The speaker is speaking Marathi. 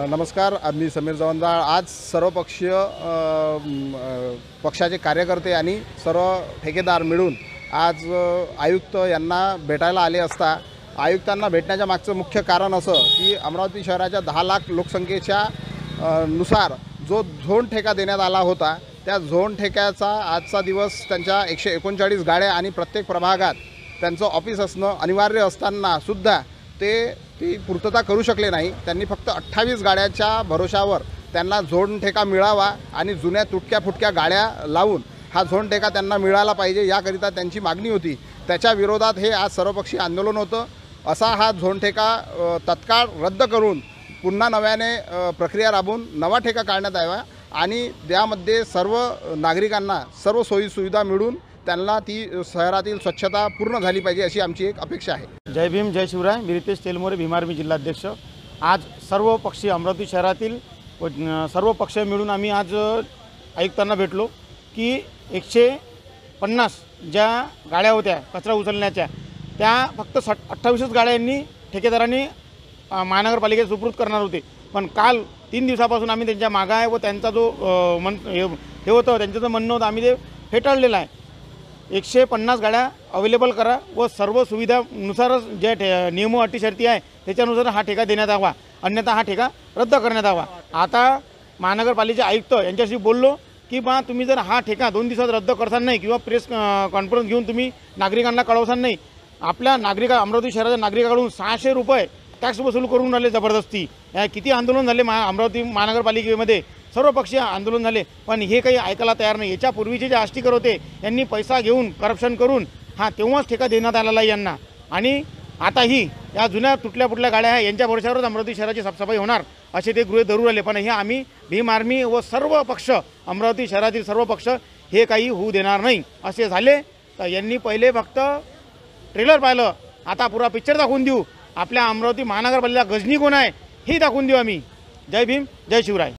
नमस्कार, मी समीर जवंदाळ। आज सर्वपक्षीय पक्षाचे कार्यकर्ते आणि सर्व ठेकेदार मिळून आज आयुक्त यांना भेटायला आले असता आयुक्तांना भेटण्याच्या मागचं मुख्य कारण असं की अमरावती शहराच्या 10 लाख लोकसंख्येच्या नुसार जो झोन ठेका देण्यात आला होता त्या झोन ठेक्याचा आजचा दिवस त्यांच्या 139 गाड्या आणि प्रत्येक प्रभागात त्यांचं ऑफिस असणं अनिवार्य असताना सुद्धा ती पूर्तता करू शकले नाही। त्यांनी फक्त 28 गाड्याच्या भरोशावर त्यांना झोन ठेका मिळावा आणि जुन्या तुटक्या फुटक्या गाड्या लावून हा झोन ठेका त्यांना मिळाला पाहिजे याकरिता त्यांची मागणी होती। त्याच्या विरोधात हे आज सर्वपक्षीय आंदोलन होतं। असा हा झोन ठेका तत्काळ रद्द करून पुन्हा नव्याने प्रक्रिया राबवून नवा ठेका काढण्यात यावा आणि त्यामध्ये सर्व नागरिकांना सर्व सोयी सुविधा मिळून त्यांना ती शहरातील स्वच्छता पूर्ण झाली पाहिजे अशी आमची एक अपेक्षा आहे। जय भीम, जय शिवराय। मी रितेश तेलमोरे, भीम आर्मी जिल्हाध्यक्ष। आज सर्व पक्षीय अमरावती शहरातील सर्व पक्ष मिळून आम्ही आज आयुक्तांना भेटलो की 150 ज्या गाड्या होत्या कचरा उचलण्याच्या त्या फक्त 28 गाड्यांनी ठेकेदारांनी महानगरपालिकेत सुपूर्द करणार होते। पण काल 3 दिवसापासून आम्ही त्यांच्या मागे आहे व त्यांचा जो हे होतं त्यांचं जो म्हणणं होतं आम्ही ते फेटाळलेलं आहे। 150 गाड्या अवेलेबल करा व सर्व सुविधानुसारच ज्या नियम अटी शर्ती आहे त्याच्यानुसार हा ठेका देण्यात यावा, अन्यथा हा ठेका रद्द करण्यात यावा। आता महानगरपालिकेचे आयुक्त यांच्याशी बोललो की बा तुम्ही जर हा ठेका 2 दिवसात रद्द करसाल नाही किंवा प्रेस कॉन्फरन्स घेऊन तुम्ही नागरिकांना कळवसाल नाही, आपल्या अमरावती शहराच्या नागरिकांकडून 600 रुपये टॅक्स वसूल करून राहिले जबरदस्ती। किती आंदोलन झाले अमरावती महानगरपालिकेमध्ये, सर्व पक्षीय आंदोलन झाले पण हे काही ऐकायला तयार नाही। याच्या पूर्वीचे जे आष्टीकर होते यांनी पैसा घेऊन करप्शन करून तेव्हाच ठेका देण्यात आलेला आहे यांना। आणि आताही या जुन्या तुटल्या फुटल्या गाड्या आहे यांच्या भरोशावरच अमरावती शहराची साफसफाई होणार असे ते गृहीत धरू राहिले। पण हे आम्ही भीम आर्मी व सर्व पक्ष अमरावती शहरातील सर्व पक्ष हे काही होऊ देणार नाही। असे झाले तर यांनी पहिले फक्त ट्रेलर पाहिलं, आता पुरा पिक्चर दाखवून देऊ। आपल्या अमरावती महानगरपालिका गजनी कोण आहे हे दाखवून देऊ आम्ही। जय भीम, जय शिवराय।